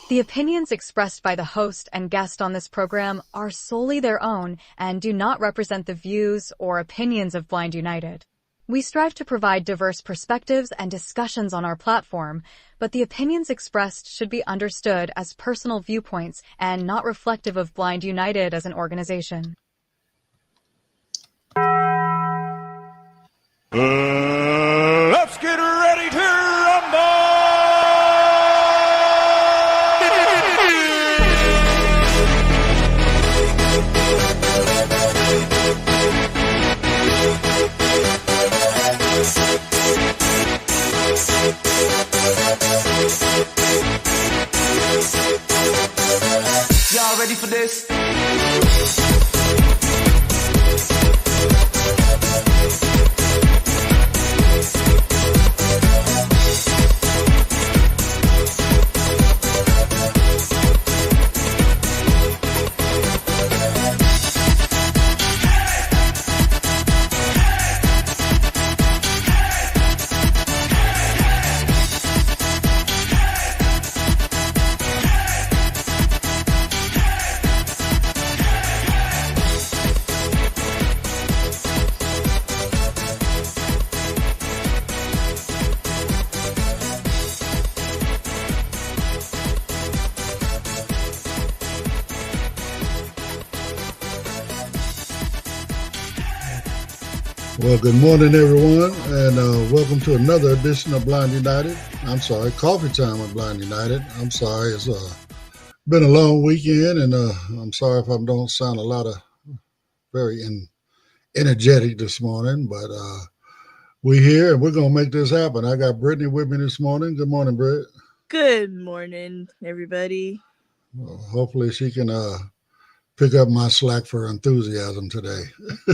The opinions expressed by the host and guest on this program are solely their own and do not represent the views or opinions of Blind United. We strive to provide diverse perspectives and discussions on our platform, but the opinions expressed should be understood as personal viewpoints and not reflective of Blind United as an organization. Let's get ready to rumble! Y'all ready for this? Well, good morning, everyone, and welcome to another edition of Blind United. I'm sorry, Coffee Time with Blind United. I'm sorry, it's been a long weekend, and I'm sorry if I don't sound a lot of very energetic this morning, but we're here, and we're going to make this happen. I got Brittany with me this morning. Good morning, Britt. Good morning, everybody. Well, hopefully she can pick up my slack for enthusiasm today.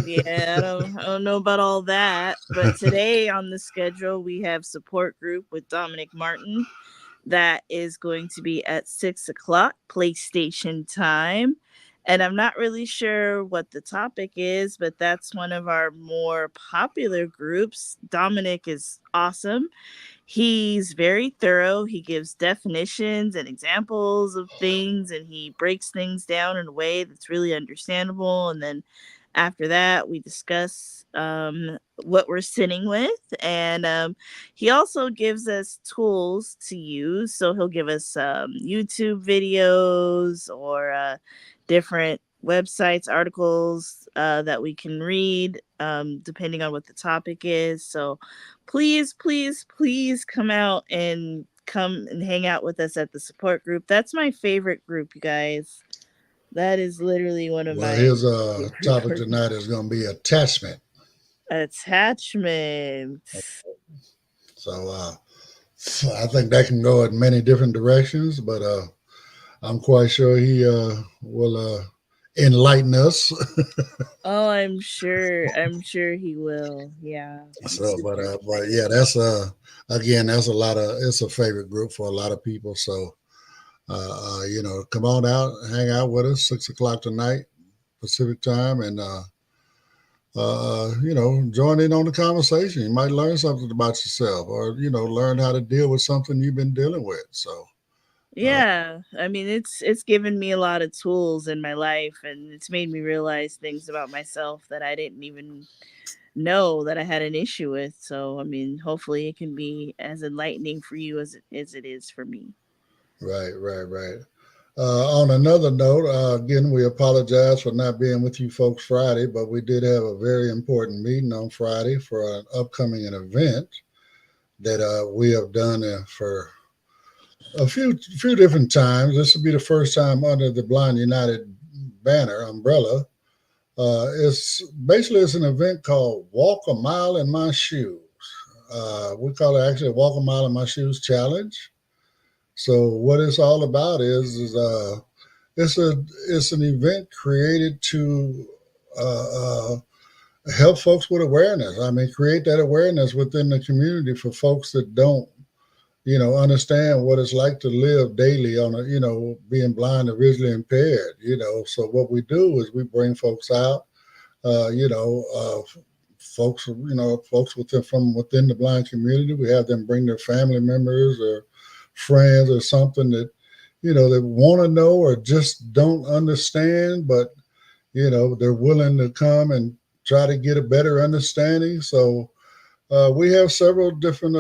Yeah, I don't know about all that, but today on the schedule we have support group with Dominic Martin. That is going to be at 6:00 PlayStation time, and I'm not really sure what the topic is, but that's one of our more popular groups. Dominic is awesome. He's very thorough. He gives definitions and examples of things, and he breaks things down in a way that's really understandable. And then after that, we discuss what we're sitting with. And he also gives us tools to use. So he'll give us YouTube videos or different websites, articles that we can read depending on what the topic is. So please come out and hang out with us at the support group. That's my favorite group, you guys. That is literally one of my... His topic tonight is going to be attachment. Attachment. So I think that can go in many different directions, but I'm quite sure he will enlighten us. Oh, I'm sure he will. Yeah. So, but yeah, that's again, that's it's a favorite group for a lot of people. So, come on out, hang out with us 6:00 tonight, Pacific time, and join in on the conversation. You might learn something about yourself, or learn how to deal with something you've been dealing with. So. Yeah, I mean, it's given me a lot of tools in my life, and it's made me realize things about myself that I didn't even know that I had an issue with. So, I mean, hopefully it can be as enlightening for you as it is for me. Right. On another note, again, we apologize for not being with you folks Friday, but we did have a very important meeting on Friday for an upcoming event that we have done for a few different times. This will be the first time under the Blind United banner umbrella. It's an event called Walk a Mile in My Shoes. We call it actually Walk a Mile in My Shoes Challenge. So what it's all about is it's an event created to help folks with awareness. I mean, create that awareness within the community for folks that don't understand what it's like to live daily on being blind or visually impaired, So what we do is we bring folks out, folks from within the blind community. We have them bring their family members or friends or something that, that want to know or just don't understand, but, they're willing to come and try to get a better understanding. So we have several different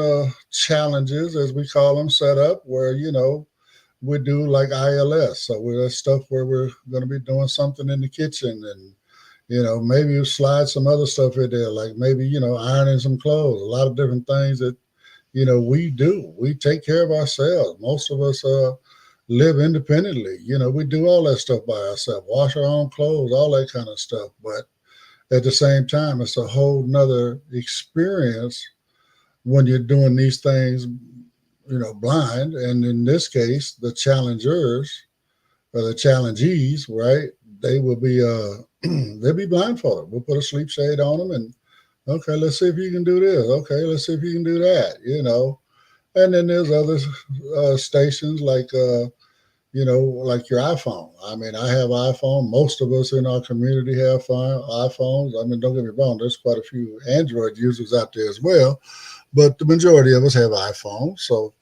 challenges, as we call them, set up where, we do like ILS. So we're stuff where we're going to be doing something in the kitchen and, maybe you slide some other stuff in there, like maybe, ironing some clothes, a lot of different things that, we do. We take care of ourselves. Most of us live independently. We do all that stuff by ourselves, wash our own clothes, all that kind of stuff. But at the same time, it's a whole nother experience when you're doing these things, blind. And in this case, the challengers or the challengees, right? They will be they'll be blindfolded. We'll put a sleep shade on them and okay, let's see if you can do this. Okay, let's see if you can do that. And then there's other stations like like your iPhone. I mean, I have iPhone. Most of us in our community have iPhones. I mean, don't get me wrong. There's quite a few Android users out there as well, but the majority of us have iPhones. So,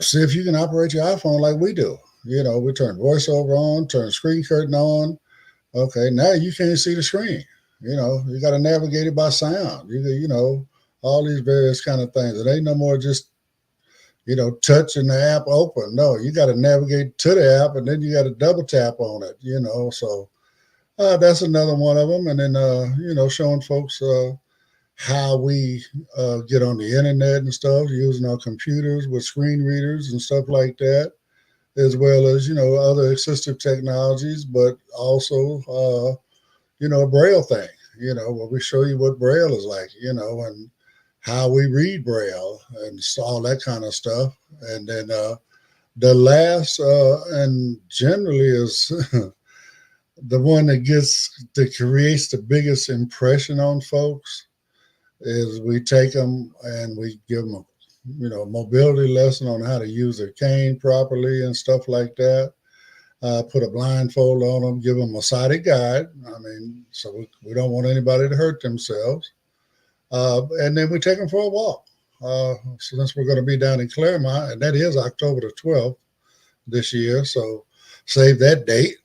see if you can operate your iPhone like we do. We turn voiceover on, turn screen curtain on. Okay, now you can't see the screen. You got to navigate it by sound. All these various kind of things. It ain't no more just, touching the app open. No, you got to navigate to the app and then you got to double tap on it, So that's another one of them. And then, showing folks how we get on the internet and stuff, using our computers with screen readers and stuff like that, as well as, other assistive technologies, but also, a Braille thing, where we show you what Braille is like, and how we read Braille and all that kind of stuff. And then the last and generally is the one that creates the biggest impression on folks is we take them and we give them a mobility lesson on how to use their cane properly and stuff like that. Put a blindfold on them, give them a sighted guide. I mean, so we don't want anybody to hurt themselves. And then we take them for a walk. Since we're going to be down in Claremont, and that is October the 12th this year, so save that date.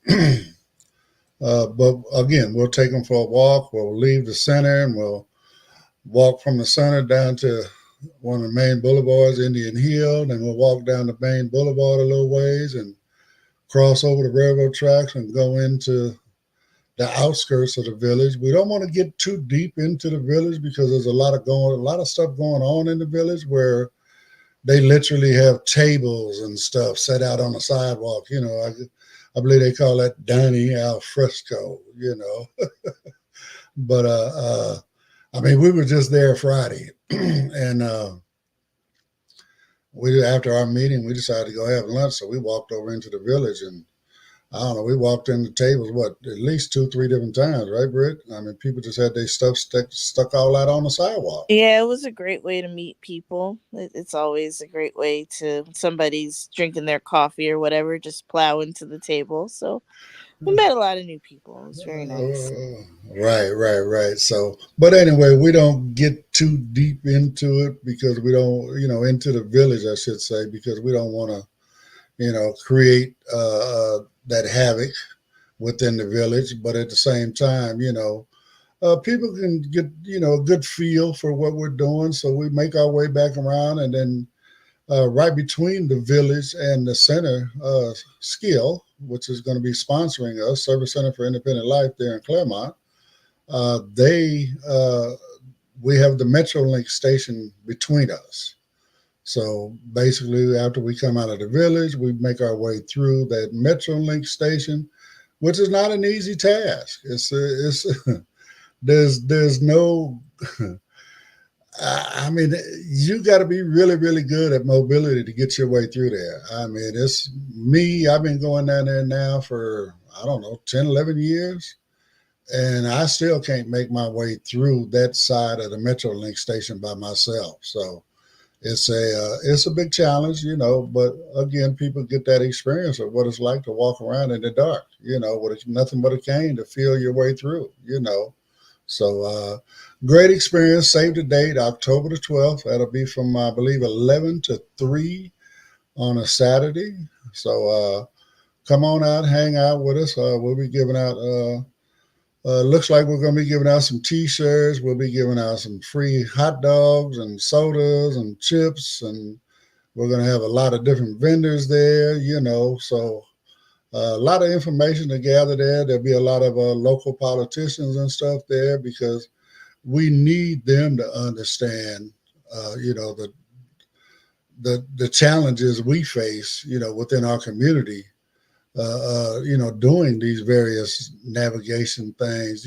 But again, we'll take them for a walk. We'll leave the center and we'll walk from the center down to one of the main boulevards, Indian Hill. Then we'll walk down the main boulevard a little ways and cross over the railroad tracks and go into the outskirts of the village. We don't want to get too deep into the village because there's a lot of stuff going on in the village where they literally have tables and stuff set out on the sidewalk. I believe they call that dining al fresco. But I mean, we were just there Friday, and after our meeting, we decided to go have lunch. So we walked over into the village, and I don't know, we walked in the tables, at least 2-3 different times, right, Britt? I mean, people just had their stuff stuck all out on the sidewalk. Yeah, it was a great way to meet people. It's always a great way to, somebody's drinking their coffee or whatever, just plow into the table. So we met a lot of new people. It was very nice. Right. So, but anyway, we don't get too deep into it because we don't, into the village, I should say, because we don't want to, create that havoc within the village. But at the same time, people can get, a good feel for what we're doing. So we make our way back around, and then right between the village and the center, Skill, which is going to be sponsoring us, Service Center for Independent Life there in Claremont. We have the Metrolink station between us. So basically, after we come out of the village, we make our way through that Metrolink station, which is not an easy task. It's there's no. I mean, you got to be really, really good at mobility to get your way through there. I mean, it's me. I've been going down there now for, 10, 11 years. And I still can't make my way through that side of the Metrolink station by myself. So it's a big challenge, but again, people get that experience of what it's like to walk around in the dark, with nothing but a cane to feel your way through, So great experience. Save the date, October the 12th. That'll be from, I believe, 11 to 3 on a Saturday. So come on out, hang out with us. We'll be giving out, looks like we're going to be giving out some T-shirts. We'll be giving out some free hot dogs and sodas and chips. And we're going to have a lot of different vendors there, so a lot of information to gather there. There'll be a lot of local politicians and stuff there because we need them to understand, the challenges we face, within our community, doing these various navigation things,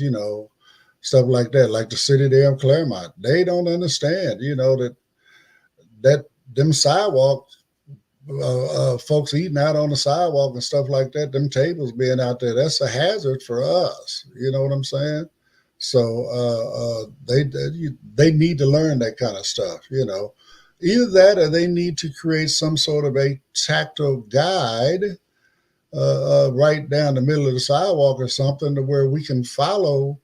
stuff like that, like the city there of Claremont. They don't understand, that them sidewalk folks eating out on the sidewalk and stuff like that, them tables being out there, that's a hazard for us. You know what I'm saying? So they need to learn that kind of stuff, Either that or they need to create some sort of a tactile guide right down the middle of the sidewalk or something to where we can follow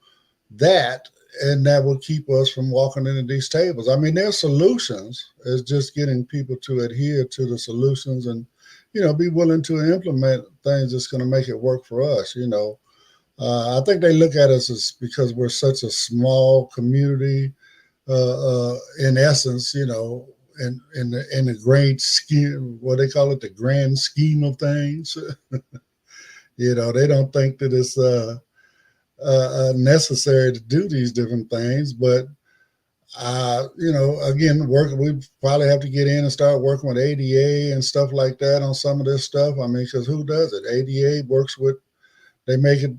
that, and that will keep us from walking into these tables. I mean, their solutions is just getting people to adhere to the solutions and, be willing to implement things that's going to make it work for us. I think they look at us as because we're such a small community, in essence, in the great scheme, what they call it, the grand scheme of things. They don't think that it's necessary to do these different things, but again, we probably have to get in and start working with ADA and stuff like that on some of this stuff. I mean, because who does it? ADA works with, they make it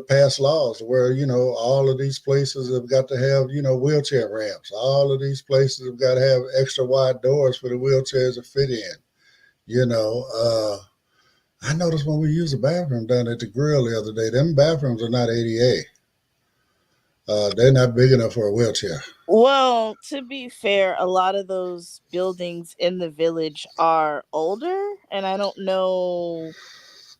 pass laws where, all of these places have got to have, wheelchair ramps. All of these places have got to have extra wide doors for the wheelchairs to fit in. I noticed when we used the bathroom down at the grill the other day, them bathrooms are not ADA. They're not big enough for a wheelchair. Well, to be fair, a lot of those buildings in the village are older, and I don't know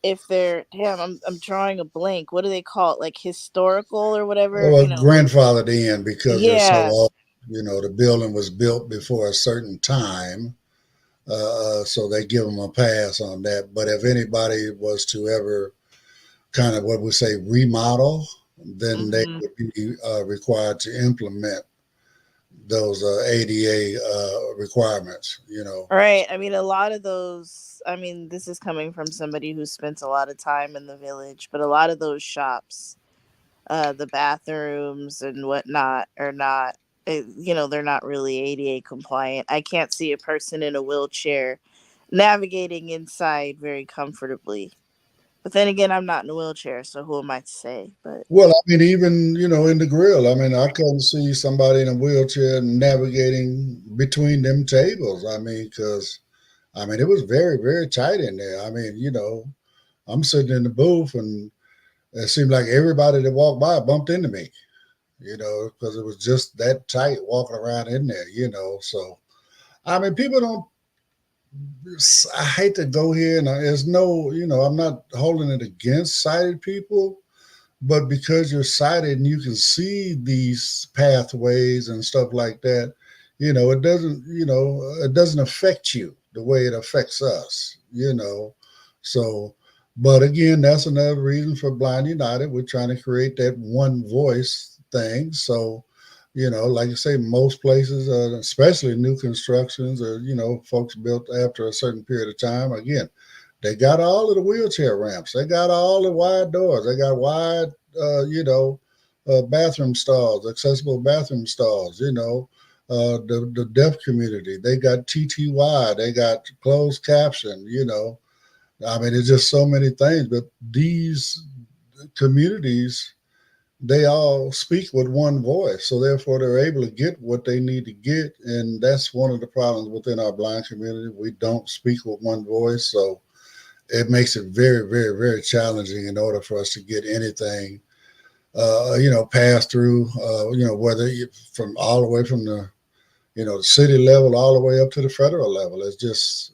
if they're, I'm drawing a blank. What do they call it? Like historical or whatever? Well, grandfathered in because they're so Yeah. old. The building was built before a certain time. So they give them a pass on that. But if anybody was to ever kind of what we say remodel, then they would be required to implement those ADA requirements, Right. I mean, a lot of those, this is coming from somebody who spent a lot of time in the village, but a lot of those shops, the bathrooms and whatnot are not, they're not really ADA compliant. I can't see a person in a wheelchair navigating inside very comfortably. But then again, I'm not in a wheelchair, so who am I to say? But well, I mean, even in the grill, I couldn't see somebody in a wheelchair navigating between them tables. Because it was very, very tight in there. I'm sitting in the booth, and it seemed like everybody that walked by bumped into me. Because it was just that tight walking around in there. So people don't. I hate to go here, and there's no, I'm not holding it against sighted people, but because you're sighted and you can see these pathways and stuff like that, it doesn't affect you the way it affects us, So, but again, that's another reason for Blind United. We're trying to create that one voice thing. So, like I say, most places, especially new constructions or, folks built after a certain period of time, again, they got all of the wheelchair ramps. They got all the wide doors. They got wide, bathroom stalls, accessible bathroom stalls, the deaf community. They got TTY. They got closed caption, it's just so many things. But these communities, they all speak with one voice. So therefore they're able to get what they need to get. And that's one of the problems within our blind community. We don't speak with one voice. So it makes it very, very, very challenging in order for us to get anything, passed through, whether from all the way from the, the city level all the way up to the federal level. It's just,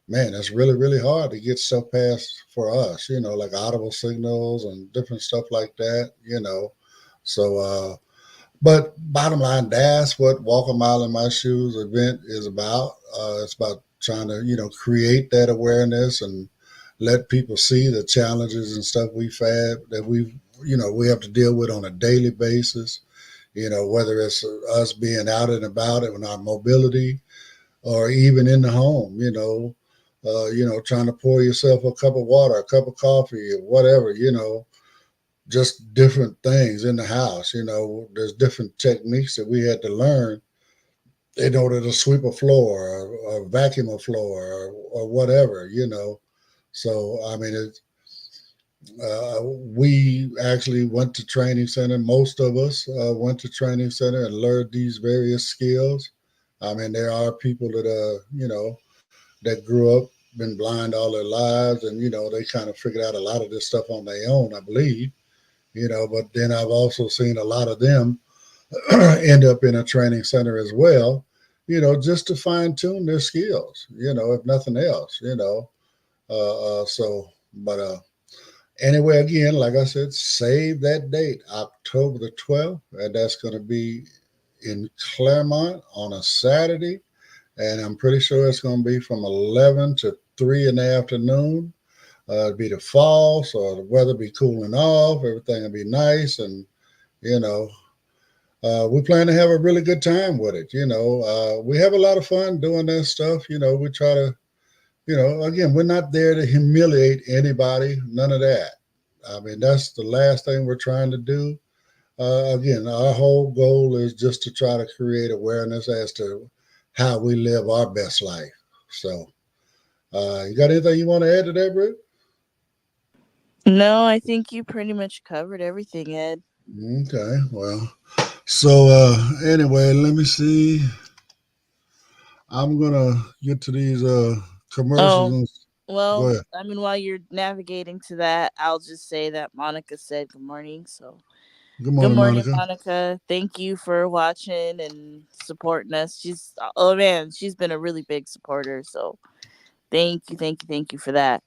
man, it's really, really hard to get stuff passed for us, like audible signals and different stuff like that, So But bottom line, that's what Walk a Mile in My Shoes event is about. It's about trying to, create that awareness and let people see the challenges and stuff we've had that we have to deal with on a daily basis. Whether it's us being out and about in our mobility or even in the home, trying to pour yourself a cup of water, a cup of coffee, or whatever, just different things in the house. There's different techniques that we had to learn in order to sweep a floor or vacuum a floor or whatever, So, I mean, we actually went to training center. Most of us went to training center and learned these various skills. I mean, there are people that, that grew up, been blind all their lives, and, they kind of figured out a lot of this stuff on their own, I believe, but then I've also seen a lot of them end up in a training center as well, just to fine tune their skills, if nothing else, anyway, again, like I said, save that date, October the 12th, and that's going to be in Claremont on a Saturday. And I'm pretty sure it's going to be from 11 to 3 in the afternoon. It'll be the fall, so the weather be cooling off. Everything will be nice. And, we plan to have a really good time with it. We have a lot of fun doing that stuff. We try to, again, we're not there to humiliate anybody, none of that. I mean, that's the last thing we're trying to do. Again, our whole goal is just to try to create awareness as to how we live our best life. So, you got anything you want to add to that, Britt? No, I think you pretty much covered everything, Ed. Okay, well, so anyway, let me see. I'm gonna get to these commercials. Well, I mean, while you're navigating to that, I'll just say that Monica said good morning. So good morning, Monica. Thank you for watching and supporting us. She's been a really big supporter. So thank you for that.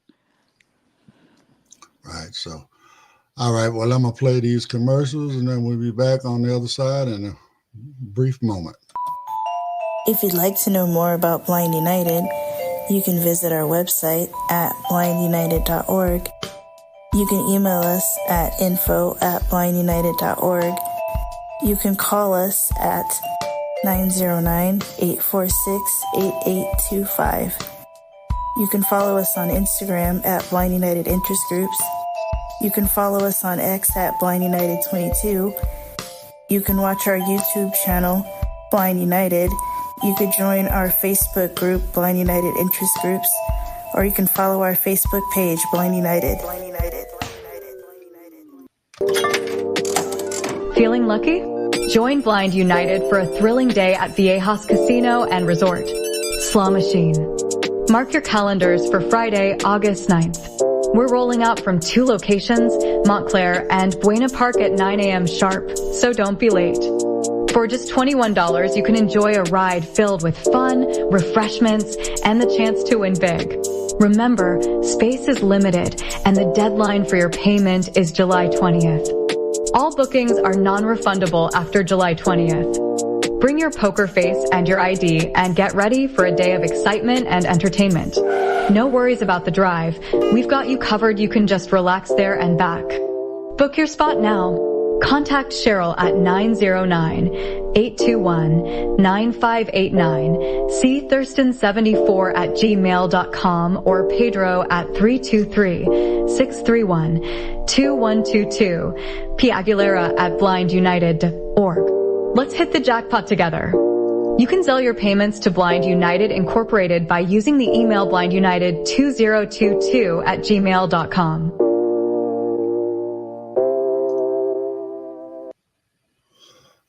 Right. So, all right. Well, I'm gonna play these commercials, and then we'll be back on the other side in a brief moment. If you'd like to know more about Blind United, you can visit our website at blindunited.org. You can email us at info@blindunited.org. You can call us at 909-846-8825. You can follow us on Instagram at Blind United Interest Groups. You can follow us on X at Blind United 22. You can watch our YouTube channel, Blind United. You could join our Facebook group, Blind United Interest Groups, or you can follow our Facebook page, Blind United. Feeling lucky? Join Blind United for a thrilling day at Viejas Casino and Resort. Slaw Machine. Mark your calendars for Friday, August 9th. We're rolling out from 2 locations, Montclair and Buena Park at 9 a.m. sharp, so don't be late. For just $21, you can enjoy a ride filled with fun, refreshments, and the chance to win big. Remember, space is limited, and the deadline for your payment is July 20th. All bookings are non-refundable after July 20th. Bring your poker face and your ID and get ready for a day of excitement and entertainment. No worries about the drive. We've got you covered. You can just relax there and back. Book your spot now. Contact Cheryl at 909-821-9589, see Thurston74@gmail.com, or Pedro at 323-631-2122, P. Aguilera at blindunited.org. Let's hit the jackpot together. You can Zelle your payments to Blind United Incorporated by using the email blindunited2022@gmail.com.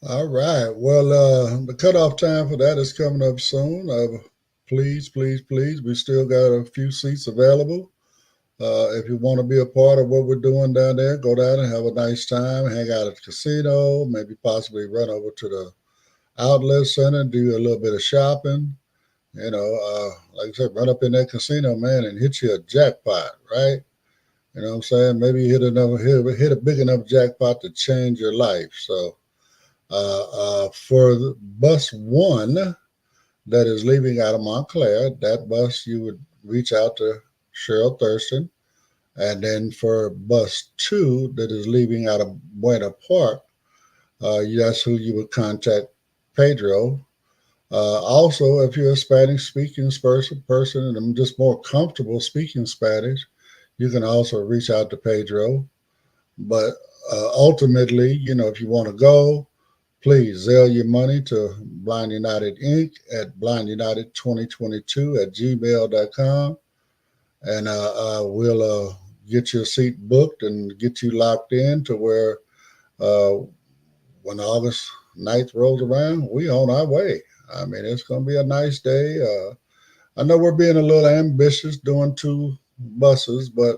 All right. Well, the cutoff time for that is coming up soon. Please, we still got a few seats available. If you want to be a part of what we're doing down there, go down and have a nice time, hang out at the casino, maybe possibly run over to the outlet center, do a little bit of shopping. Like I said, run up in that casino, man, and hit you a jackpot, right? You know what I'm saying? Maybe hit a big enough jackpot to change your life. So, For bus 1 that is leaving out of Montclair, that bus you would reach out to Cheryl Thurston. And then for bus 2 that is leaving out of Buena Park, that's who you would contact, Pedro. Also, if you're a Spanish speaking person and just more comfortable speaking Spanish, you can also reach out to Pedro. But ultimately, if you want to go, please Zelle your money to Blind United Inc. at blindunited2022@gmail.com. And we'll get your seat booked and get you locked in to where when August 9th rolls around, we on our way. I mean, it's going to be a nice day. I know we're being a little ambitious doing 2 buses, but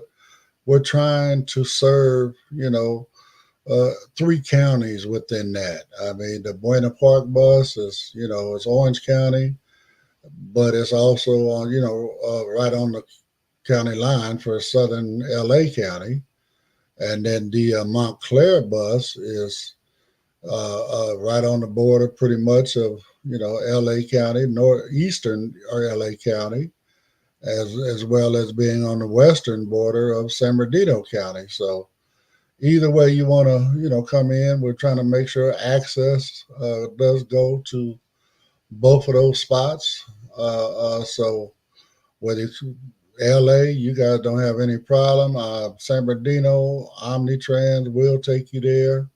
we're trying to serve, 3 counties within that. I mean, the Buena Park bus is, it's Orange County, but it's also on, right on the county line for southern LA County. And then the Montclair bus is right on the border pretty much of, LA County, northeastern or LA County, as well as being on the western border of San Bernardino County. So either way you want to, come in, we're trying to make sure access does go to both of those spots. So whether it's LA, you guys don't have any problem. San Bernardino, Omnitrans will take you there,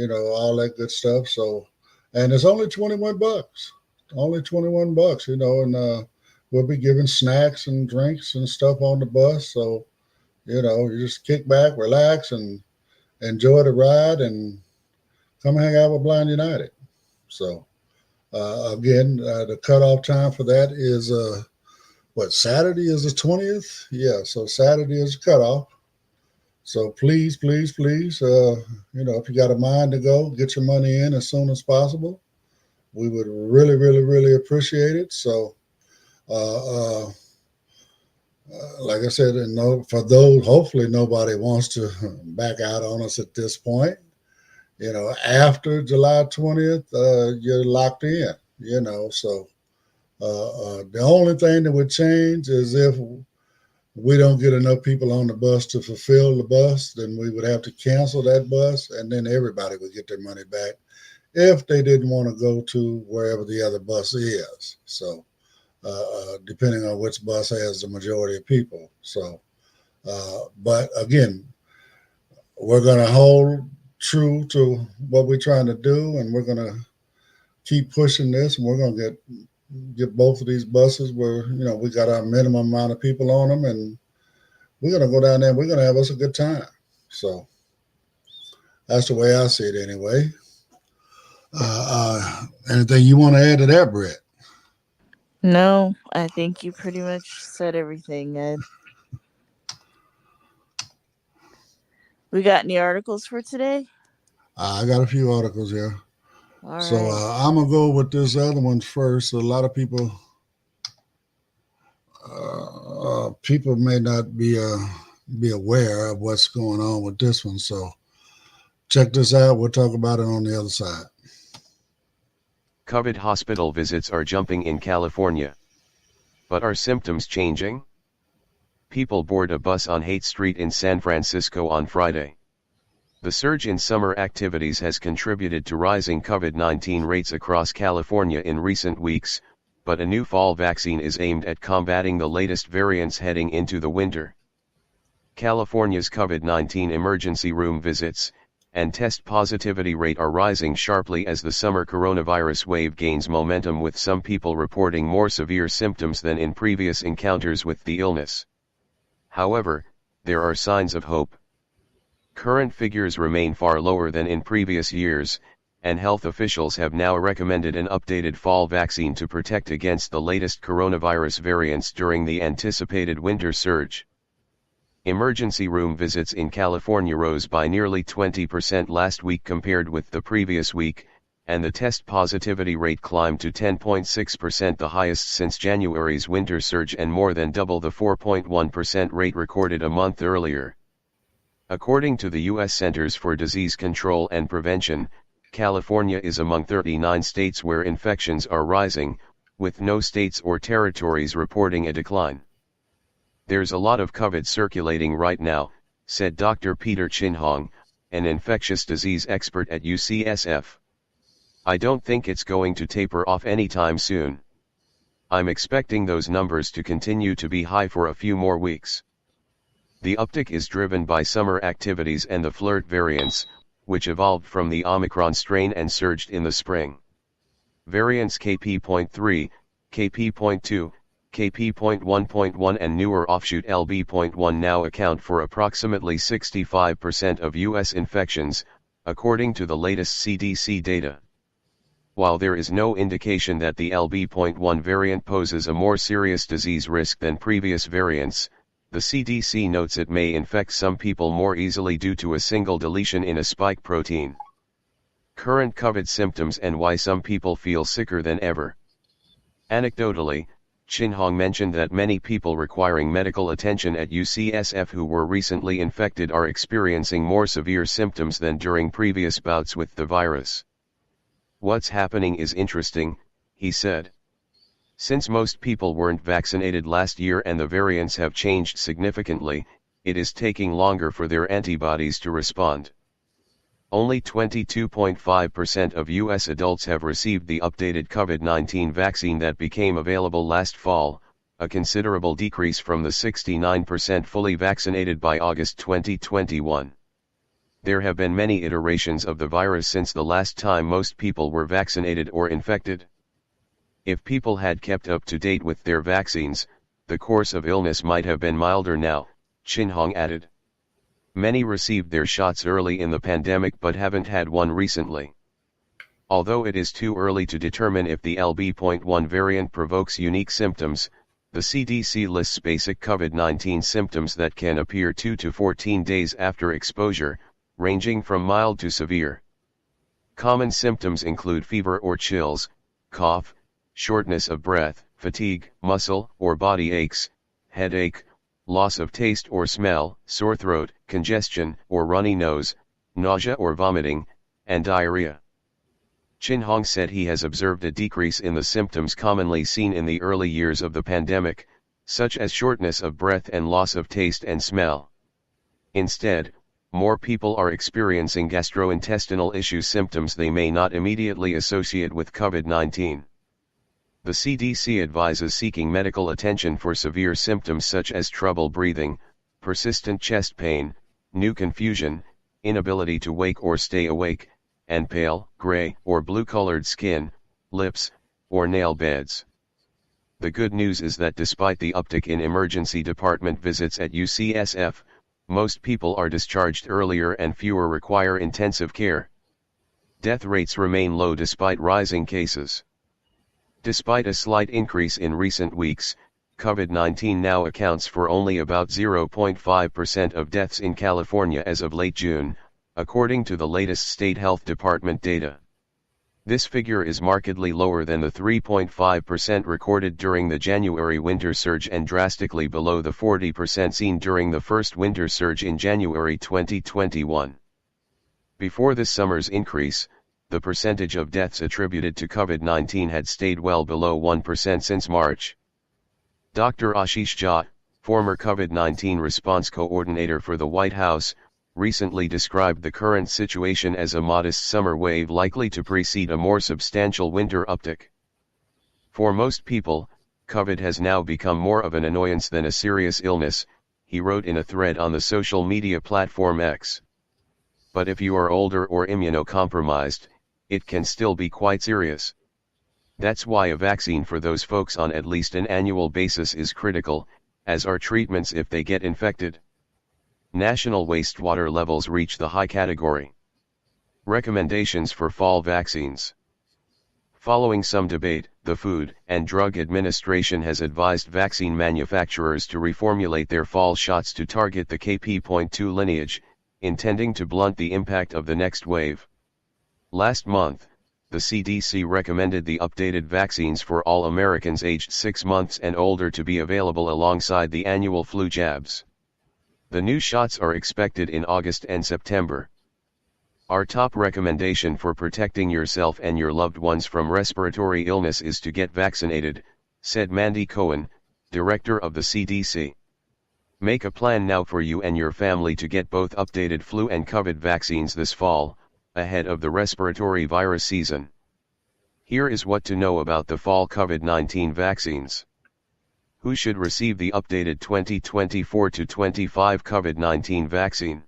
all that good stuff. So, and it's only $21, only $21, and we'll be giving snacks and drinks and stuff on the bus. So, you just kick back, relax, and enjoy the ride and come hang out with Blind United. So, again, the cutoff time for that is, Saturday is the 20th? Yeah, so Saturday is the cutoff. So please, please, please, if you got a mind to go, get your money in as soon as possible. We would really, really, really appreciate it. So, like I said, for those, hopefully nobody wants to back out on us at this point. After July 20th, you're locked in, so the only thing that would change is if we don't get enough people on the bus to fulfill the bus, then we would have to cancel that bus, and then everybody would get their money back if they didn't want to go to wherever the other bus is. So, depending on which bus has the majority of people. So, but again, we're going to hold true to what we're trying to do, and we're going to keep pushing this, and we're going to get both of these buses where, we got our minimum amount of people on them, and we're going to go down there and we're going to have us a good time. So that's the way I see it anyway. Anything you want to add to that, Brett? No, I think you pretty much said everything, Ed. We got any articles for today? I got a few articles here. All right. So I'm going to go with this other one first. A lot of people may not be aware of what's going on with this one. So check this out. We'll talk about it on the other side. COVID hospital visits are jumping in California. But are symptoms changing? People board a bus on Haight Street in San Francisco on Friday. The surge in summer activities has contributed to rising COVID-19 rates across California in recent weeks, but a new fall vaccine is aimed at combating the latest variants heading into the winter. California's COVID-19 emergency room visits and test positivity rate are rising sharply as the summer coronavirus wave gains momentum, with some people reporting more severe symptoms than in previous encounters with the illness. However, there are signs of hope. Current figures remain far lower than in previous years, and health officials have now recommended an updated fall vaccine to protect against the latest coronavirus variants during the anticipated winter surge. Emergency room visits in California rose by nearly 20% last week compared with the previous week, and the test positivity rate climbed to 10.6%, the highest since January's winter surge and more than double the 4.1% rate recorded a month earlier. According to the U.S. Centers for Disease Control and Prevention, California is among 39 states where infections are rising, with no states or territories reporting a decline. There's a lot of COVID circulating right now, said Dr. Peter Chin Hong, an infectious disease expert at UCSF. I don't think it's going to taper off anytime soon. I'm expecting those numbers to continue to be high for a few more weeks. The uptick is driven by summer activities and the flirt variants, which evolved from the Omicron strain and surged in the spring. Variants KP.3, KP.2, KP.1.1 and newer offshoot LB.1 now account for approximately 65% of U.S. infections, according to the latest CDC data. While there is no indication that the LB.1 variant poses a more serious disease risk than previous variants, the CDC notes it may infect some people more easily due to a single deletion in a spike protein. Current COVID symptoms and why some people feel sicker than ever. Anecdotally, Chin Hong mentioned that many people requiring medical attention at UCSF who were recently infected are experiencing more severe symptoms than during previous bouts with the virus. What's happening is interesting, he said. Since most people weren't vaccinated last year and the variants have changed significantly, it is taking longer for their antibodies to respond. Only 22.5% of U.S. adults have received the updated COVID-19 vaccine that became available last fall, a considerable decrease from the 69% fully vaccinated by August 2021. There have been many iterations of the virus since the last time most people were vaccinated or infected. If people had kept up to date with their vaccines, the course of illness might have been milder now, Chin Hong added. Many received their shots early in the pandemic but haven't had one recently. Although it is too early to determine if the LB.1 variant provokes unique symptoms, the CDC lists basic COVID-19 symptoms that can appear 2 to 14 days after exposure, ranging from mild to severe. Common symptoms include fever or chills, cough, shortness of breath, fatigue, muscle or body aches, headache, loss of taste or smell, sore throat, congestion or runny nose, nausea or vomiting, and diarrhea. Chin Hong said he has observed a decrease in the symptoms commonly seen in the early years of the pandemic, such as shortness of breath and loss of taste and smell. Instead, more people are experiencing gastrointestinal issue symptoms they may not immediately associate with COVID-19. The CDC advises seeking medical attention for severe symptoms such as trouble breathing, persistent chest pain, new confusion, inability to wake or stay awake, and pale, gray, or blue-colored skin, lips, or nail beds. The good news is that despite the uptick in emergency department visits at UCSF, most people are discharged earlier and fewer require intensive care. Death rates remain low despite rising cases. Despite a slight increase in recent weeks, COVID-19 now accounts for only about 0.5% of deaths in California as of late June, according to the latest state health department data. This figure is markedly lower than the 3.5% recorded during the January winter surge and drastically below the 40% seen during the first winter surge in January 2021. Before this summer's increase, the percentage of deaths attributed to COVID-19 had stayed well below 1% since March. Dr. Ashish Jha, former COVID-19 response coordinator for the White House, recently described the current situation as a modest summer wave likely to precede a more substantial winter uptick. For most people, COVID has now become more of an annoyance than a serious illness, he wrote in a thread on the social media platform X. But if you are older or immunocompromised, it can still be quite serious. That's why a vaccine for those folks on at least an annual basis is critical, as are treatments if they get infected. National wastewater levels reach the high category. Recommendations for fall vaccines. Following some debate, the Food and Drug Administration has advised vaccine manufacturers to reformulate their fall shots to target the KP.2 lineage, intending to blunt the impact of the next wave. Last month, the CDC recommended the updated vaccines for all Americans aged 6 months and older to be available alongside the annual flu jabs. The new shots are expected in August and September. Our top recommendation for protecting yourself and your loved ones from respiratory illness is to get vaccinated, said Mandy Cohen, director of the CDC. Make a plan now for you and your family to get both updated flu and COVID vaccines this fall, ahead of the respiratory virus season. Here is what to know about the fall COVID-19 vaccines. Who should receive the updated 2024-25 COVID-19 vaccine?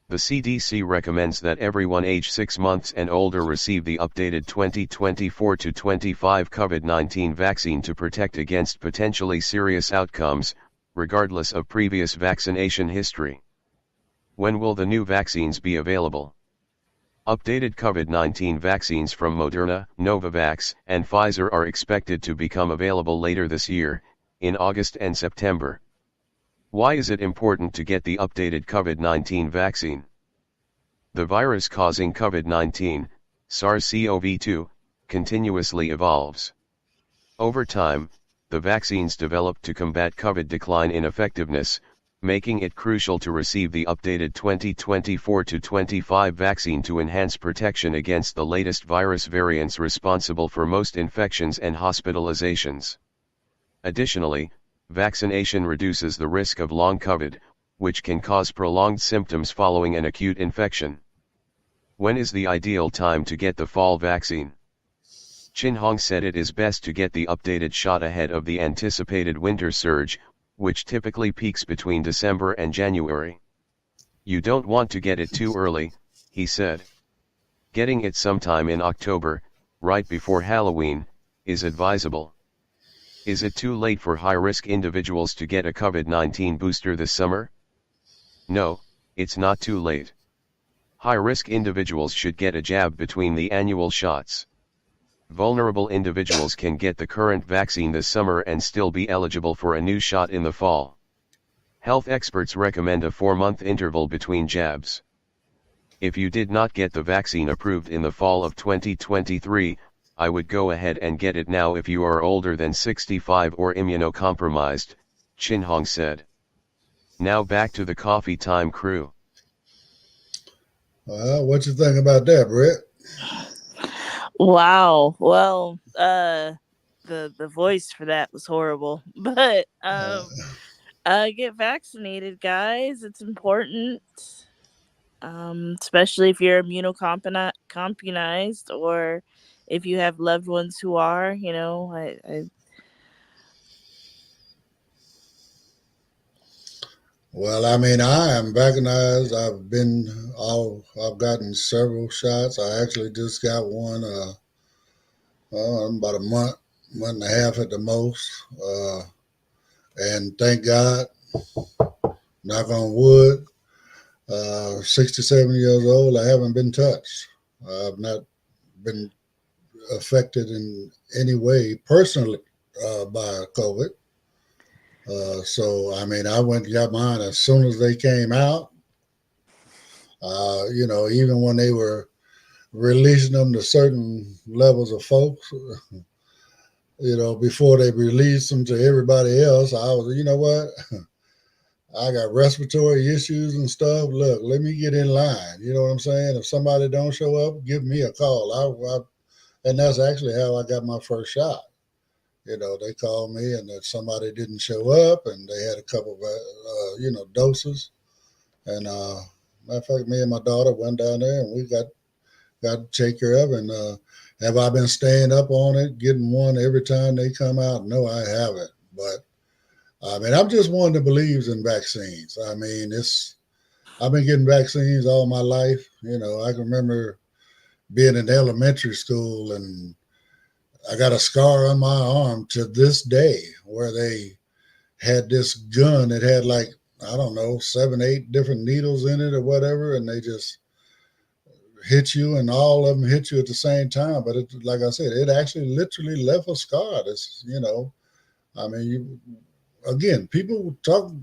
The CDC recommends that everyone age 6 months and older receive the updated 2024-25 COVID-19 vaccine to protect against potentially serious outcomes, regardless of previous vaccination history. When will the new vaccines be available? Updated COVID-19 vaccines from Moderna, Novavax, and Pfizer are expected to become available later this year, in August and September. Why is it important to get the updated COVID-19 vaccine? The virus causing COVID-19, SARS-CoV-2, continuously evolves. Over time, the vaccines developed to combat COVID decline in effectiveness, making it crucial to receive the updated 2024-25 vaccine to enhance protection against the latest virus variants responsible for most infections and hospitalizations. Additionally, vaccination reduces the risk of long COVID, which can cause prolonged symptoms following an acute infection. When is the ideal time to get the fall vaccine? Chin Hong said it is best to get the updated shot ahead of the anticipated winter surge, which typically peaks between December and January. You don't want to get it too early, he said. Getting it sometime in October, right before Halloween, is advisable. Is it too late for high-risk individuals to get a COVID-19 booster this summer? No, it's not too late. High-risk individuals should get a jab between the annual shots. Vulnerable individuals can get the current vaccine this summer and still be eligible for a new shot in the fall. Health experts recommend a 4-month interval between jabs. If you did not get the vaccine approved in the fall of 2023, I would go ahead and get it now if you are older than 65 or immunocompromised, Chin Hong said. Now back to the Coffee Time crew. What you think about that, Brett? Wow. Well, the voice for that was horrible, but get vaccinated, guys. It's important, especially if you're immunocompromised or if you have loved ones who are. You know, Well, I mean, I am vaccinated. I've gotten several shots. I actually just got one about a month and a half at the most. And thank God, knock on wood, 67 years old, I haven't been touched. I've not been affected in any way personally by COVID. So, I mean, I went and got mine as soon as they came out. Even when they were releasing them to certain levels of folks, before they released them to everybody else, I was, you know what? I got respiratory issues and stuff. Look, let me get in line. You know what I'm saying? If somebody don't show up, give me a call. And that's actually how I got my first shot. They called me and that somebody didn't show up and they had a couple of, doses. And matter of fact, me and my daughter went down there and we got to take care of it. And have I been staying up on it, getting one every time they come out? No, I haven't. But I mean, I'm just one that believes in vaccines. I mean, I've been getting vaccines all my life. I can remember being in elementary school and I got a scar on my arm to this day where they had this gun that had 7, 8 different needles in it or whatever, and they just hit you and all of them hit you at the same time. But it, like I said, it actually literally left a scar. People talk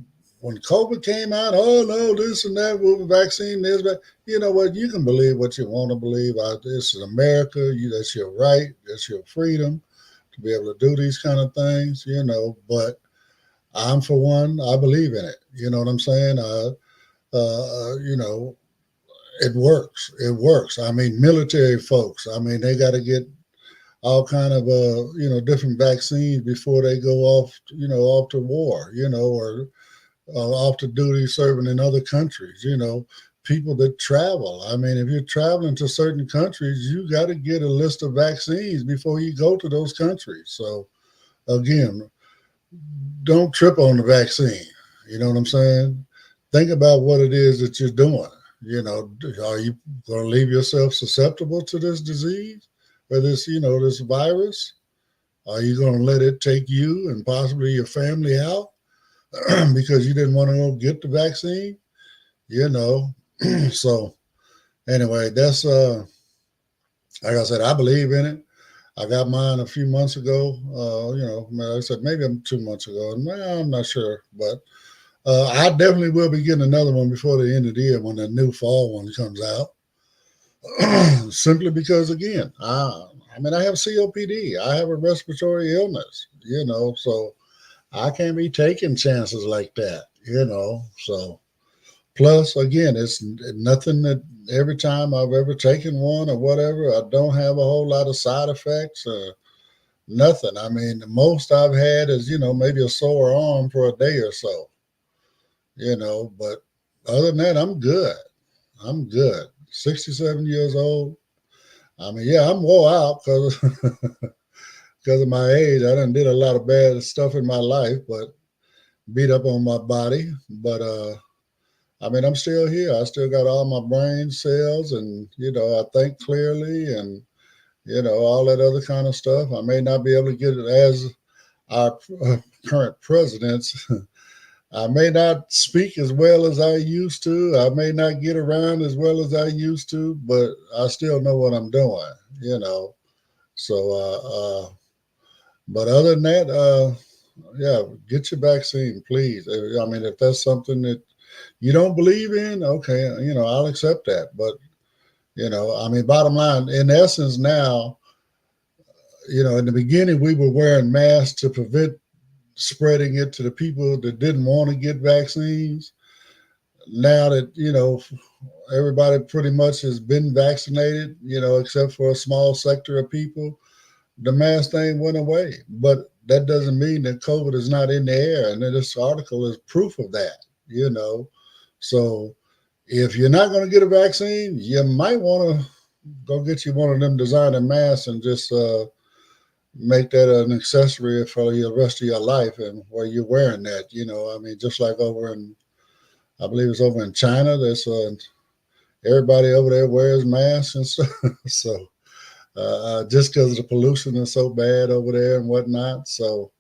when COVID came out, oh no, this and that with the vaccine, this, but you know what? You can believe what you want to believe. This is America. That's your right. That's your freedom to be able to do these kind of things, but I'm for one, I believe in it. You know what I'm saying? it works. It works. I mean, military folks. I mean, they got to get all kind of different vaccines before they go off, off to war, or off to duty serving in other countries. People that travel. I mean, if you're traveling to certain countries, you got to get a list of vaccines before you go to those countries. So again, don't trip on the vaccine. You know what I'm saying? Think about what it is that you're doing. Are you going to leave yourself susceptible to this disease or this virus? Are you going to let it take you and possibly your family out because you didn't want to go get the vaccine? So anyway, that's like I said, I believe in it. I got mine a few months ago. Like I said, maybe 2 months ago. No, I'm not sure, but I definitely will be getting another one before the end of the year when the new fall one comes out. Simply because, again, I have COPD. I have a respiratory illness, so I can't be taking chances like that, So, plus, again, it's nothing that every time I've ever taken one or whatever, I don't have a whole lot of side effects or nothing. I mean, the most I've had is, maybe a sore arm for a day or so, but other than that, I'm good. I'm good. 67 years old. I mean, yeah, I'm wore out because of my age. I done did a lot of bad stuff in my life, but beat up on my body. But I'm still here. I still got all my brain cells, and I think clearly, and all that other kind of stuff. I may not be able to get it as our current presidents. I may not speak as well as I used to. I may not get around as well as I used to, but I still know what I'm doing, So, but other than that, yeah, get your vaccine, please. I mean, if that's something that you don't believe in, okay, I'll accept that. But, bottom line, in essence now, in the beginning, we were wearing masks to prevent spreading it to the people that didn't want to get vaccines. Now that, everybody pretty much has been vaccinated, except for a small sector of people, the mask thing went away. But that doesn't mean that COVID is not in the air. And this article is proof of that, So if you're not going to get a vaccine, you might want to go get you one of them designer masks and just make that an accessory for the rest of your life and where you're wearing that, just like over in, I believe it's over in China, there's everybody over there wears masks and stuff. So just because the pollution is so bad over there and whatnot. So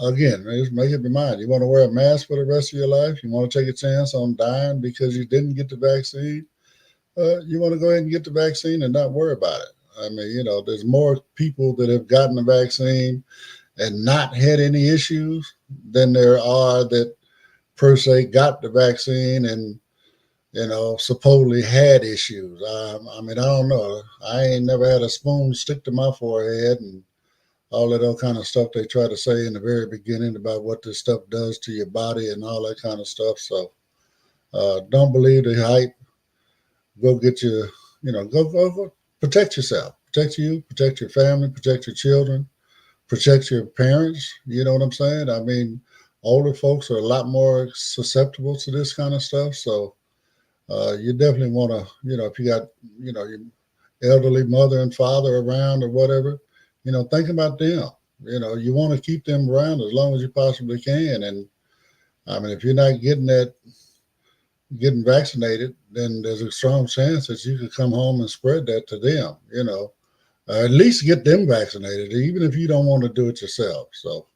again, just make up your mind. You want to wear a mask for the rest of your life? You want to take a chance on dying because you didn't get the vaccine? You want to go ahead and get the vaccine and not worry about it. I mean, there's more people that have gotten the vaccine and not had any issues than there are that per se got the vaccine and, supposedly had issues. I don't know. I ain't never had a spoon stick to my forehead and all that other kind of stuff they try to say in the very beginning about what this stuff does to your body and all that kind of stuff. So don't believe the hype. Go get your, go protect yourself, protect you, protect your family, protect your children, protect your parents. You know what I'm saying? I mean, older folks are a lot more susceptible to this kind of stuff. So you definitely want to, if you got, your elderly mother and father around or whatever, think about them. You want to keep them around as long as you possibly can. And I mean, if you're not getting vaccinated, then there's a strong chance that you could come home and spread that to them, at least get them vaccinated, even if you don't want to do it yourself. So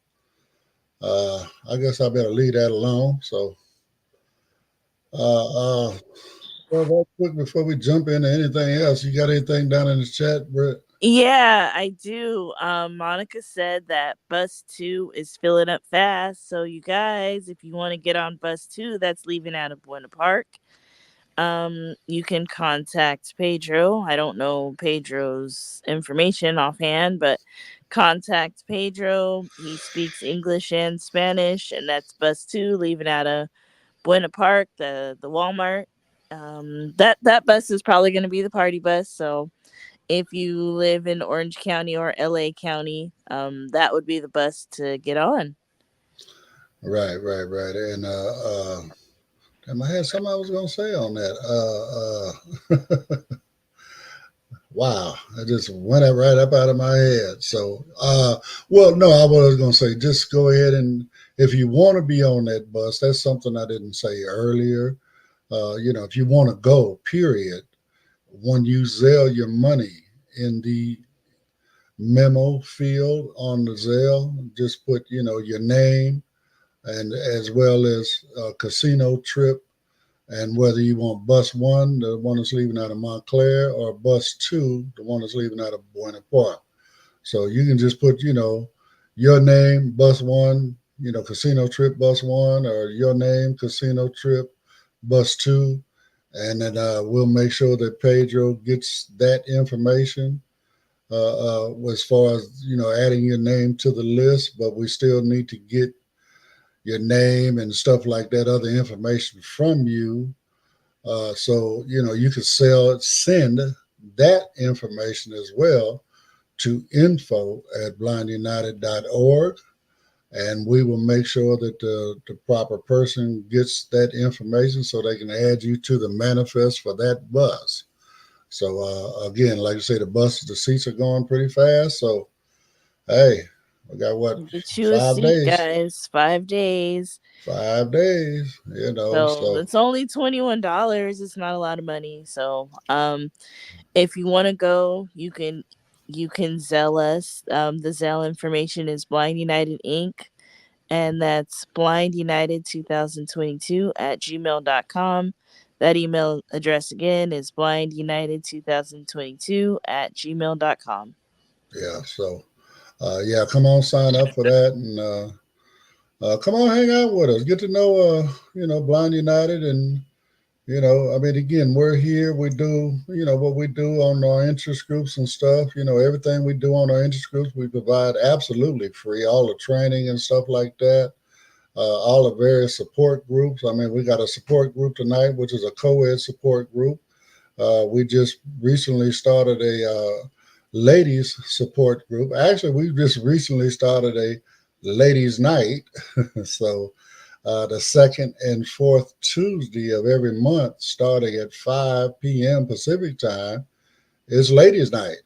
I guess I better leave that alone. So well, real quick before we jump into anything else, you got anything down in the chat, Britt? Yeah, I do. Monica said that bus 2 is filling up fast. So you guys, if you want to get on bus 2, that's leaving out of Buena Park. You can contact Pedro. I don't know Pedro's information offhand, but contact Pedro. He speaks English and Spanish, and that's bus 2 leaving out of Buena Park, the Walmart. That bus is probably going to be the party bus. So if you live in Orange County or LA County, that would be the bus to get on. Right. And damn, I had something I was gonna say on that. Wow, I just went right up out of my head. So, well, no, I was going to say, just go ahead and if you want to be on that bus, that's something I didn't say earlier. If you want to go, period, when you Zelle your money in the memo field on the Zelle, just put, your name and as well as casino trip and whether you want bus 1, the one that's leaving out of Montclair, or bus 2, the one that's leaving out of Buena Park. So you can just put, your name, bus 1, casino trip bus 1, or your name, casino trip bus 2. And then we'll make sure that Pedro gets that information as far as, adding your name to the list. But we still need to get your name and stuff like that, other information from you. So, you could send that information as well to info@blindunited.org. And we will make sure that the proper person gets that information so they can add you to the manifest for that bus. So, again, like I say, the seats are going pretty fast. So, hey, we got what? Get you 5 days, guys. 5 days. 5 days, So it's only $21. It's not a lot of money. So, if you want to go, you can Zelle us. The Zelle information is Blind United Inc. And that's blindunited2022@gmail.com. That email address again is blindunited2022@gmail.com. Yeah. So. Come on, sign up for that, and come on, hang out with us. Get to know, Blind United, and again, we're here. We do, what we do on our interest groups and stuff. Everything we do on our interest groups, we provide absolutely free. All the training and stuff like that. All the various support groups. I mean, we got a support group tonight, which is a co-ed support group. We just recently started a ladies support group. Actually, we just recently started a ladies night. So the second and fourth Tuesday of every month, starting at 5 p.m. Pacific time, is ladies night.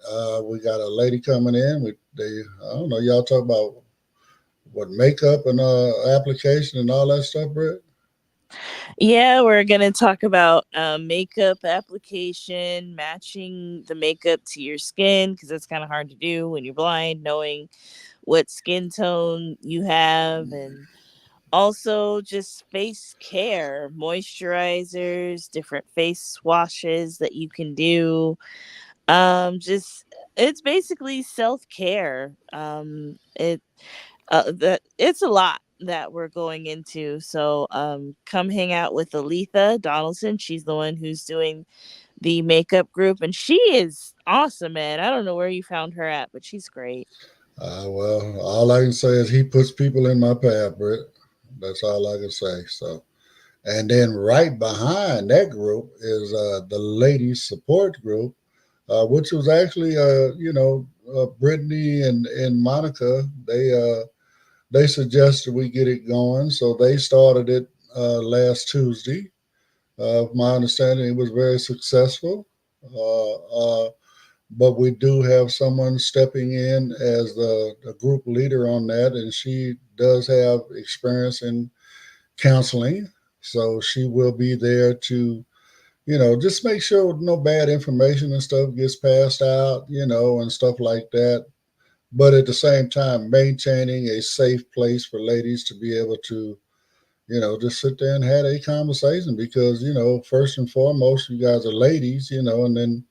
We got a lady coming in. I don't know, y'all talk about what makeup and application and all that stuff, Britt? Yeah, we're going to talk about makeup application, matching the makeup to your skin, because that's kind of hard to do when you're blind, knowing what skin tone you have, and also just face care, moisturizers, different face washes that you can do. It's basically self-care. It's a lot that we're going into. So come hang out with Aletha Donaldson. She's the one who's doing the makeup group, and she is awesome, man. I don't know where you found her at, but she's great. Well, all I can say is he puts people in my path, Britt. That's all I can say. So, and then right behind that group is the ladies support group, which was actually, Brittany and Monica. They suggested we get it going, so they started it last Tuesday. My understanding, it was very successful. But we do have someone stepping in as the group leader on that, and she does have experience in counseling. So she will be there to, just make sure no bad information and stuff gets passed out, and stuff like that. But at the same time, maintaining a safe place for ladies to be able to, just sit there and have a conversation because, first and foremost, you guys are ladies, and then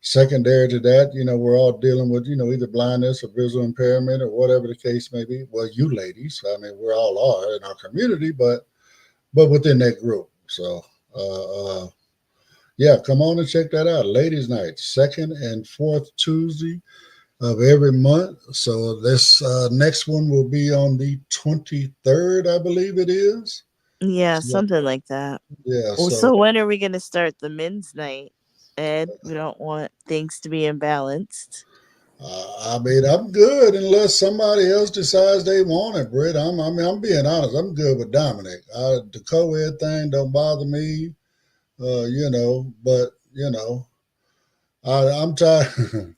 secondary to that, we're all dealing with, either blindness or visual impairment or whatever the case may be. Well, you ladies, I mean, we all are in our community, but within that group. So, come on and check that out. Ladies Night, second and fourth Tuesday of every month. So this next one will be on the 23rd, I believe it is. Yeah, So, something like that. yeah, Well, so so when are we going to start the men's night, Ed? We don't want things to be imbalanced. I mean, I'm good unless somebody else decides they want it, Britt. I'm being honest. I'm good with Dominic. The co-ed thing don't bother me, but I'm tired.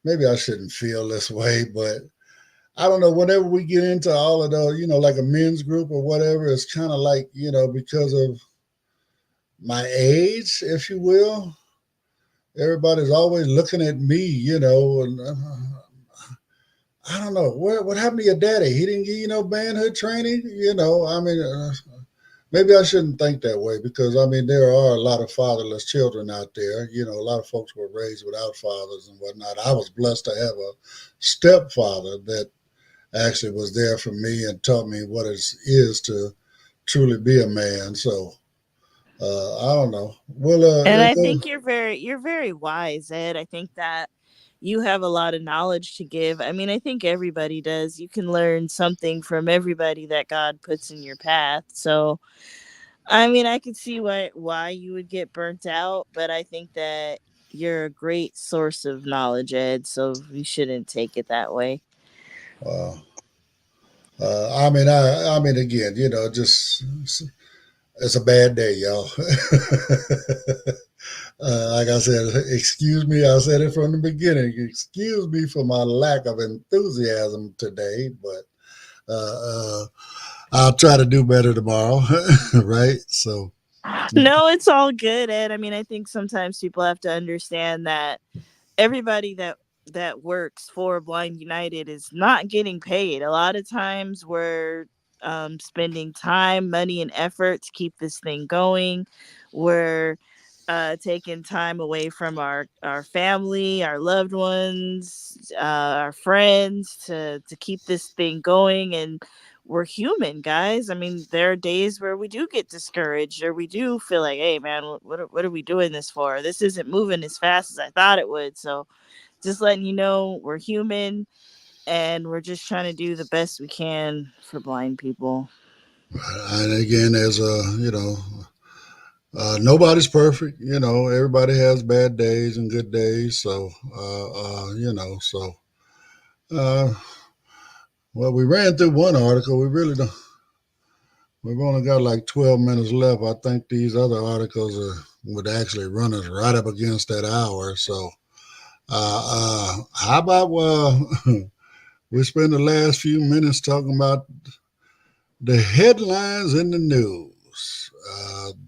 Maybe I shouldn't feel this way, but I don't know. Whenever we get into all of those, like a men's group or whatever, it's kind of like, because of my age, if you will, everybody's always looking at me, and I don't know what happened to your daddy. He didn't give you no manhood training, I mean, maybe I shouldn't think that way because I mean there are a lot of fatherless children out there. A lot of folks were raised without fathers and whatnot. I was blessed to have a stepfather that actually was there for me and taught me what it is to truly be a man. So I don't know. Well, And I think you're very wise, Ed. I think that you have a lot of knowledge to give. I mean, I think everybody does. You can learn something from everybody that God puts in your path. So, I mean, I could see why you would get burnt out, but I think that you're a great source of knowledge, Ed. So you shouldn't take it that way. uh, I mean, again, just it's a bad day, y'all. Like I said, excuse me. I said it from the beginning. Excuse me for my lack of enthusiasm today, but I'll try to do better tomorrow, right? So, No, it's all good, Ed. I mean, I think sometimes people have to understand that everybody that works for Blind United is not getting paid. A lot of times we're spending time, money, and effort to keep this thing going. We're taking time away from our family, our loved ones, our friends to keep this thing going. And we're human, guys. I mean, there are days where we do get discouraged or we do feel like, hey, man, what are we doing this for? This isn't moving as fast as I thought it would. So just letting you know we're human and we're just trying to do the best we can for blind people. and again, as nobody's perfect. Everybody has bad days and good days. So, uh, well, we ran through one article. We really don't. We've only got like 12 minutes left. I think these other articles would actually run us right up against that hour. So, how about we spend the last few minutes talking about the headlines in the news?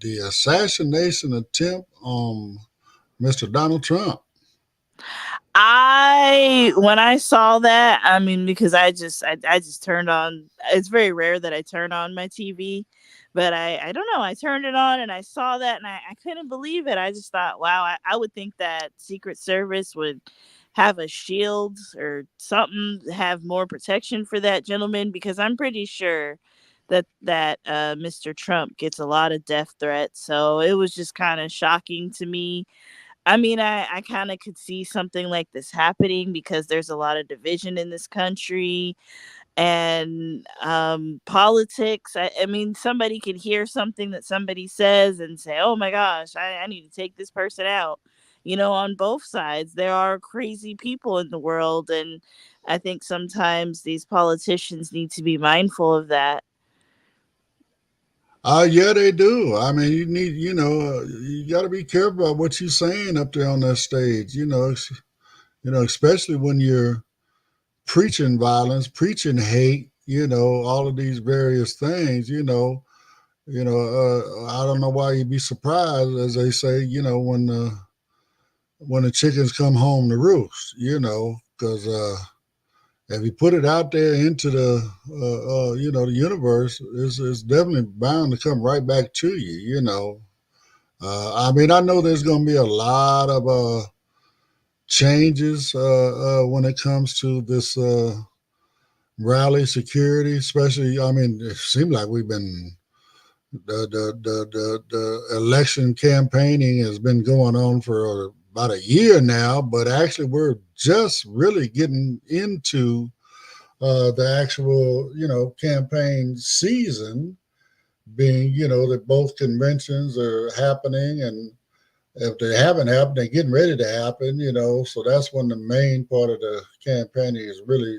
The assassination attempt on Mr. Donald Trump. When I saw that, I mean, because I just turned on. It's very rare that I turn on my TV, but I don't know. I turned it on and I saw that and I couldn't believe it. I just thought, wow, I would think that Secret Service would have a shield or something, have more protection for that gentleman, because I'm pretty sure that Mr. Trump gets a lot of death threats. So it was just kind of shocking to me. I mean, I kind of could see something like this happening because there's a lot of division in this country and politics. I mean, somebody could hear something that somebody says and say, oh my gosh, I need to take this person out. On both sides, there are crazy people in the world. And I think sometimes these politicians need to be mindful of that. Yeah, they do. I mean, you got to be careful about what you're saying up there on that stage. Especially when you're preaching violence, preaching hate. All of these various things. I don't know why you'd be surprised, as they say. When the chickens come home to roost. Because if you put it out there into the universe, it's definitely bound to come right back to you. I mean, I know there's going to be a lot of changes when it comes to this rally security, especially. I mean, it seems like we've been the election campaigning has been going on for about a year now, but actually we're just really getting into the actual campaign season being, that both conventions are happening, and if they haven't happened, they're getting ready to happen, so that's when the main part of the campaign is really,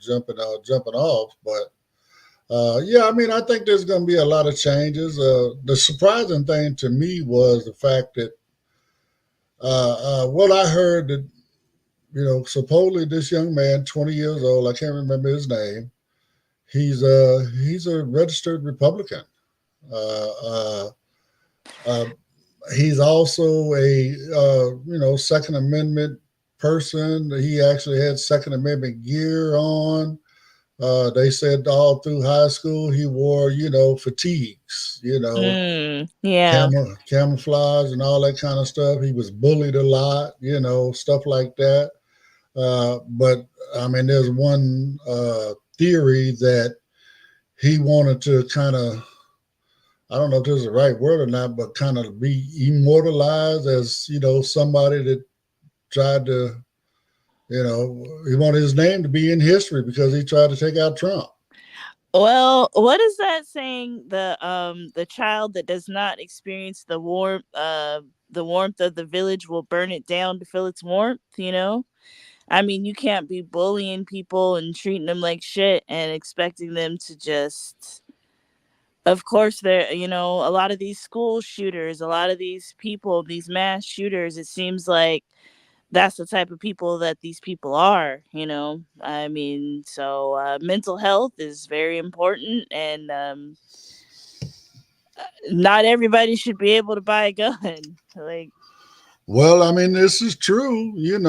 jumping off. But yeah, I mean, I think there's going to be a lot of changes. The surprising thing to me was the fact that what I heard that, supposedly this young man, 20 years old, I can't remember his name, he's a registered Republican. Uh, uh, he's also a Second Amendment person. He actually had Second Amendment gear on. They said all through high school he wore, fatigues, Yeah. camouflage and all that kind of stuff. He was bullied a lot, stuff like that. But I mean, there's one theory that he wanted to kind of, I don't know if this is the right word or not, but kind of be immortalized as, somebody that tried to, he wanted his name to be in history because he tried to take out Trump. Well, what is that saying? The child that does not experience the warmth of the village will burn it down to feel its warmth, I mean, you can't be bullying people and treating them like shit and expecting them to just, of course, they're, a lot of these school shooters, a lot of these people, these mass shooters, it seems like that's the type of people that these people are, I mean, so mental health is very important, and not everybody should be able to buy a gun. Like, well, I mean, this is true, and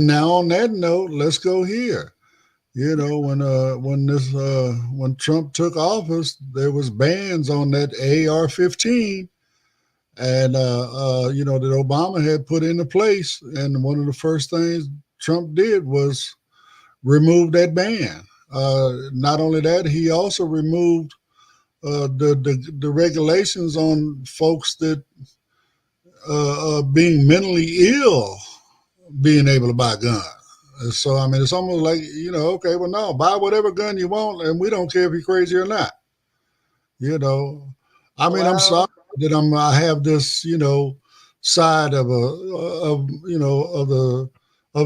now on that note, let's go here. When Trump took office, there was bans on that AR-15, and that Obama had put into place. And one of the first things Trump did was remove that ban. Not only that, he also removed the regulations on folks that being mentally ill being able to buy a gun. So, I mean, it's almost like, okay, well, no, buy whatever gun you want, and we don't care if you're crazy or not. I mean, I'm sorry that I have this, side of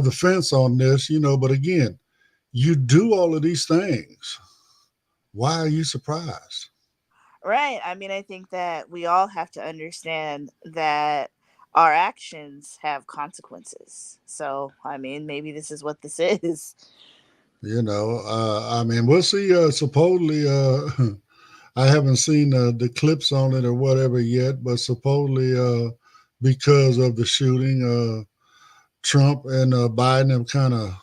the fence on this, but again, you do all of these things. Why are you surprised? Right. I mean, I think that we all have to understand that our actions have consequences. So, I mean, maybe this is what this is. I mean, we'll see. Supposedly, I haven't seen the clips on it or whatever yet, but supposedly because of the shooting, Trump and Biden have kind of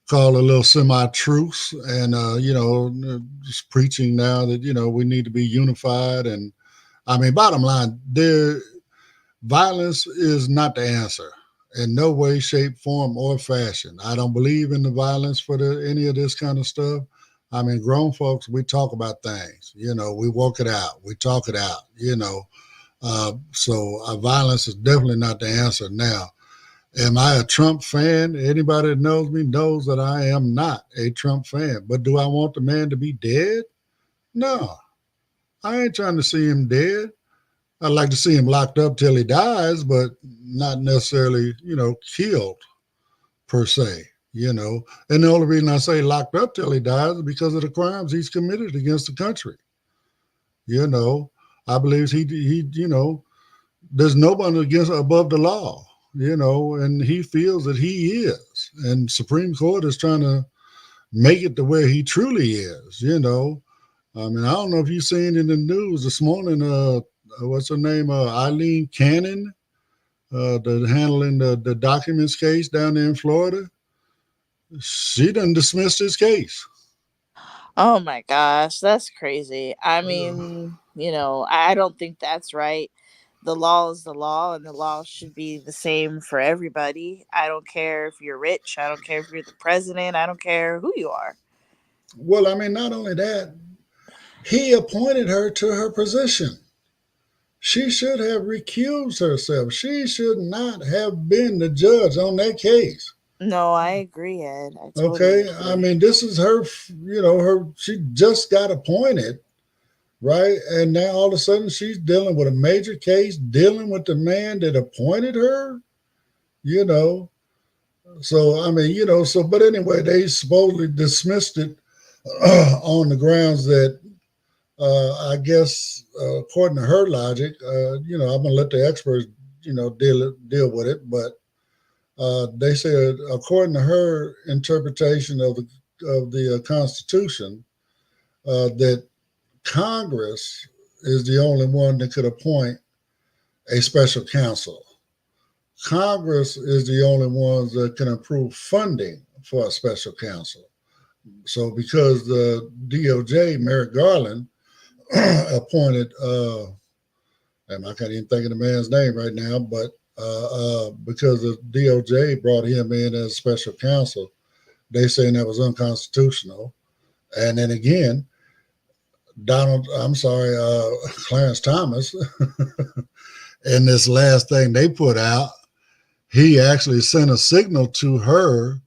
called a little semi-truce, and just preaching now that we need to be unified. And I mean, bottom line, violence is not the answer in no way, shape, form, or fashion. I don't believe in the violence for any of this kind of stuff. I mean, grown folks, we talk about things. We work it out, we talk it out. So violence is definitely not the answer now. Am I a Trump fan? Anybody that knows me knows that I am not a Trump fan. But do I want the man to be dead? No. I ain't trying to see him dead. I'd like to see him locked up till he dies, but not necessarily, killed per se, And the only reason I say locked up till he dies is because of the crimes he's committed against the country. I believe he there's nobody above the law. And he feels that he is. And Supreme Court is trying to make it to where he truly is, I mean, I don't know if you've seen in the news this morning, what's her name? Eileen Cannon, handling the documents case down there in Florida. She done dismissed his case. Oh my gosh, that's crazy. I mean, I don't think that's right. The law is the law, and the law should be the same for everybody. I don't care if you're rich. I don't care if you're the president. I don't care who you are. Well, I mean, not only that, he appointed her to her position. She should have recused herself. She should not have been the judge on that case. No, I agree, Ed. I totally Okay, I agree. mean, this is her. She just got appointed, right? And now all of a sudden she's dealing with a major case, dealing with the man that appointed her. You know, so I mean, but anyway, they supposedly dismissed it on the grounds that I guess according to her logic, I'm gonna let the experts, deal with it. But they said, according to her interpretation of the Constitution, that Congress is the only one that could appoint a special counsel. Congress is the only ones that can approve funding for a special counsel. So because the DOJ, Merrick Garland, appointed, and I can't even think of the man's name right now, but because the DOJ brought him in as special counsel, they saying that was unconstitutional. And then again, Clarence Thomas, in this last thing they put out, he actually sent a signal to her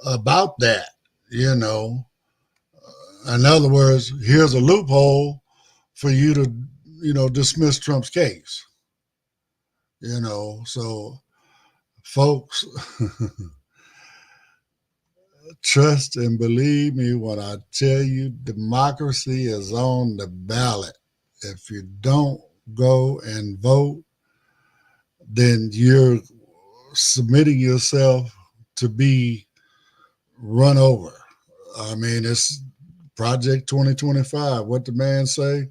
about that, you know. In other words, here's a loophole for you to, dismiss Trump's case. So folks, trust and believe me when I tell you democracy is on the ballot. If you don't go and vote, then you're submitting yourself to be run over. I mean, it's Project 2025. What the man say?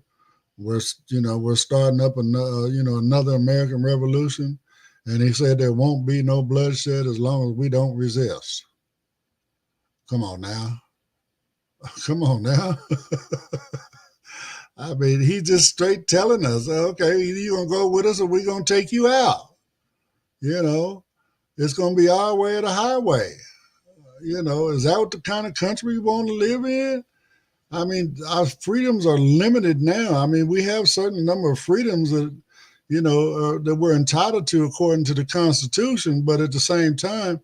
We're starting up another American Revolution, and he said there won't be no bloodshed as long as we don't resist. Come on now. Come on now. I mean, he just straight telling us, okay, either you're going to go with us or we're going to take you out. It's going to be our way or the highway. Is that what the kind of country we want to live in? I mean, our freedoms are limited now. I mean, we have a certain number of freedoms that, that we're entitled to according to the Constitution, but at the same time,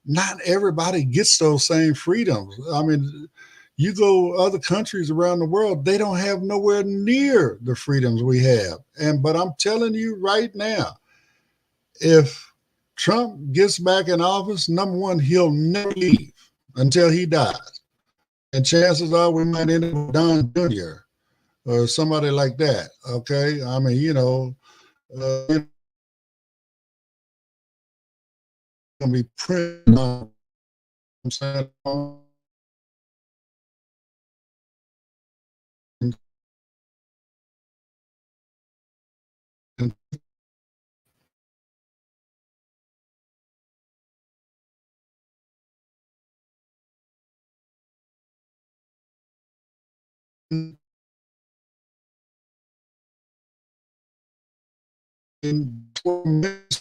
not everybody gets those same freedoms. I mean, you go other countries around the world, they don't have nowhere near the freedoms we have. But I'm telling you right now, if Trump gets back in office, number one, he'll never leave until he dies. And chances are we might end up with Don Jr. or somebody like that. Okay. I mean, gonna be printing on, I'm saying, in 12 minutes